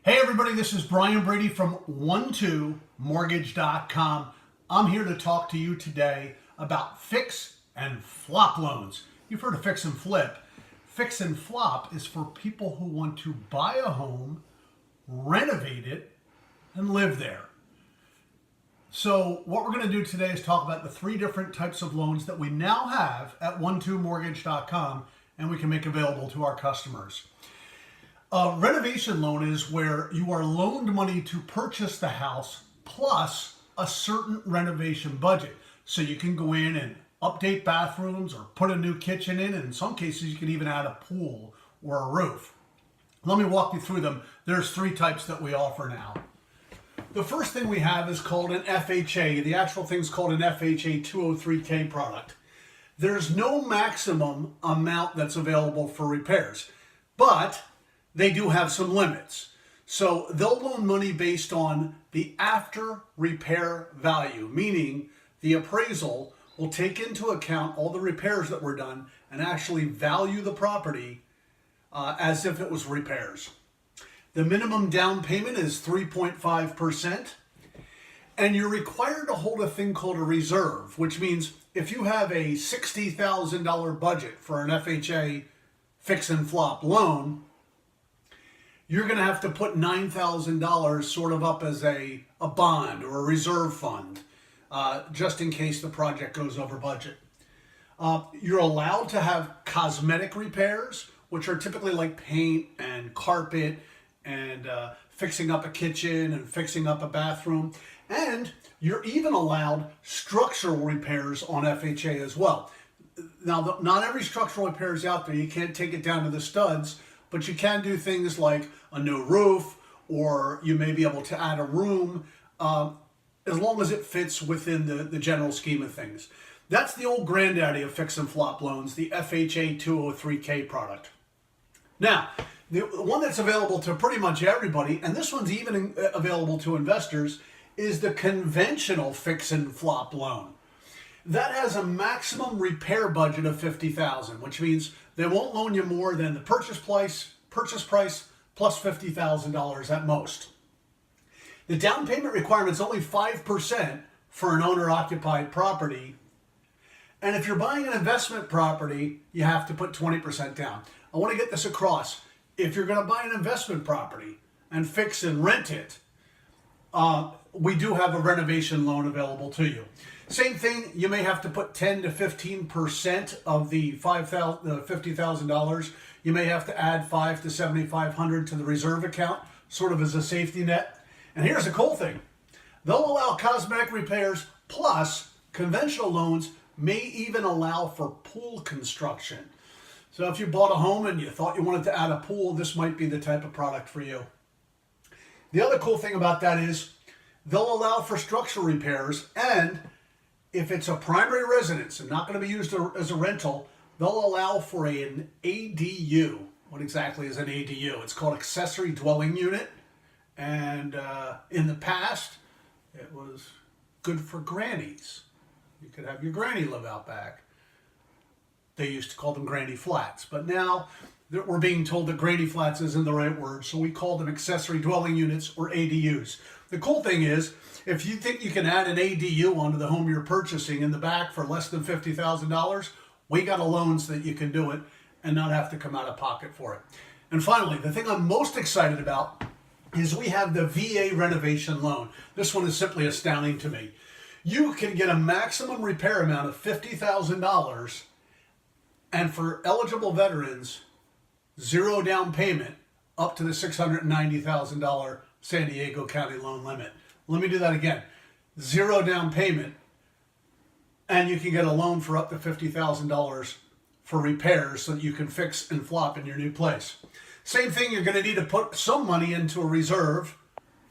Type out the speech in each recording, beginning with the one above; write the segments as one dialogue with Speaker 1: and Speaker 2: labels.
Speaker 1: Hey everybody, this is Brady from 12mortgage.com. I'm here to talk to you today about fix and flop loans. You've heard of fix and flip. Fix and flop is for people who want to buy a home, renovate it, and live there. So what we're going to do today is talk about the three different types of loans that we now have at 12mortgage.com and we can make available to our customers. A renovation loan is where you are loaned money to purchase the house plus a certain renovation budget. So you can go in and update bathrooms or put a new kitchen in, and in some cases you can even add a pool or a roof. Let me walk you through them. There's three types that we offer now. The first thing we have is called an FHA. The actual thing's called an FHA 203K product. There's no maximum amount that's available for repairs, but they do have some limits. So they'll loan money based on the after repair value, meaning the appraisal will take into account all the repairs that were done and actually value the property as if it was repairs. The minimum down payment is 3.5%, and you're required to hold a thing called a reserve, which means if you have a $60,000 budget for an FHA fix and flop loan, you're going to have to put $9,000 sort of up as a bond or a reserve fund, just in case the project goes over budget. You're allowed to have cosmetic repairs, which are typically like paint and carpet and fixing up a kitchen and fixing up a bathroom. And you're even allowed structural repairs on FHA as well. Now, not every structural repair is out there. You can't take it down to the studs, but you can do things like a new roof, or you may be able to add a room, as long as it fits within the general scheme of things. That's the old granddaddy of fix and flop loans, the FHA 203K product. Now, the one that's available to pretty much everybody, and this one's even available to investors, is the conventional fix and flop loan. That has a maximum repair budget of $50,000, which means they won't loan you more than the purchase price plus $50,000 at most. The down payment requirement is only 5% for an owner-occupied property. And if you're buying an investment property, you have to put 20% down. I want to get this across. If you're going to buy an investment property and fix and rent it, we do have a renovation loan available to you. Same thing, you may have to put 10 to 15% of the $50,000. You may have to add $500 to $7,500 to the reserve account, sort of as a safety net. And here's the cool thing. They'll allow cosmetic repairs, plus conventional loans may even allow for pool construction. So if you bought a home and you thought you wanted to add a pool, this might be the type of product for you. The other cool thing about that is they'll allow for structural repairs, and if it's a primary residence and not going to be used as a rental, they'll allow for an ADU. What exactly is an ADU? It's called accessory dwelling unit. And in the past, it was good for grannies. You could have your granny live out back. They used to call them granny flats. But now we're being told that granny flats isn't the right word, so we call them accessory dwelling units, or ADUs. The cool thing is, if you think you can add an ADU onto the home you're purchasing in the back for less than $50,000, we got loans that you can do it and not have to come out of pocket for it. And finally, the thing I'm most excited about is we have the VA renovation loan. This one is simply astounding to me. You can get a maximum repair amount of $50,000, and for eligible veterans, zero down payment up to the $690,000 San Diego County loan limit. Let me do that again. Zero down payment, and you can get a loan for up to $50,000 for repairs so that you can fix and flop in your new place. Same thing, you're going to need to put some money into a reserve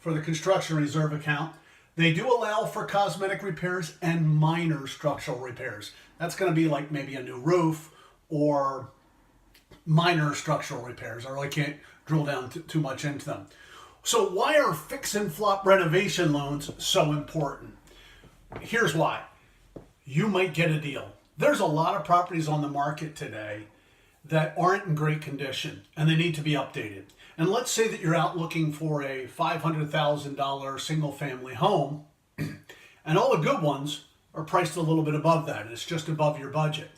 Speaker 1: for the construction reserve account. They do allow for cosmetic repairs and minor structural repairs. That's going to be like maybe a new roof or minor structural repairs. I really can't drill down too much into them. So why are fix and flop renovation loans so important? Here's why. You might get a deal. There's a lot of properties on the market today that aren't in great condition and they need to be updated. And let's say that you're out looking for a $500,000 single family home, and all the good ones are priced a little bit above that. It's just above your budget.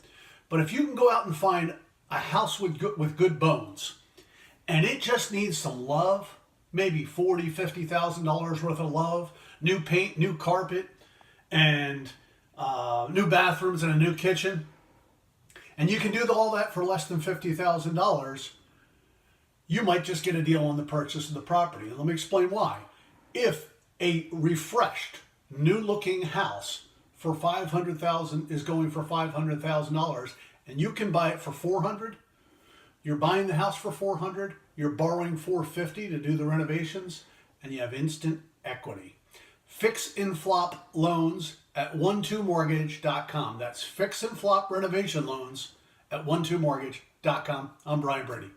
Speaker 1: But if you can go out and find a house with good bones, and it just needs some love, maybe $40,000, $50,000 worth of love, new paint, new carpet, and new bathrooms and a new kitchen, and you can do all that for less than $50,000, you might just get a deal on the purchase of the property. And let me explain why. If a refreshed, new-looking house for $500,000 is going for $500,000, and you can buy it for $400,000, you're buying the house for $400,000, you're borrowing $450,000 to do the renovations, and you have instant equity. Fix and flop loans at 12mortgage.com. That's fix and flop renovation loans at 12mortgage.com. I'm Brian Brady.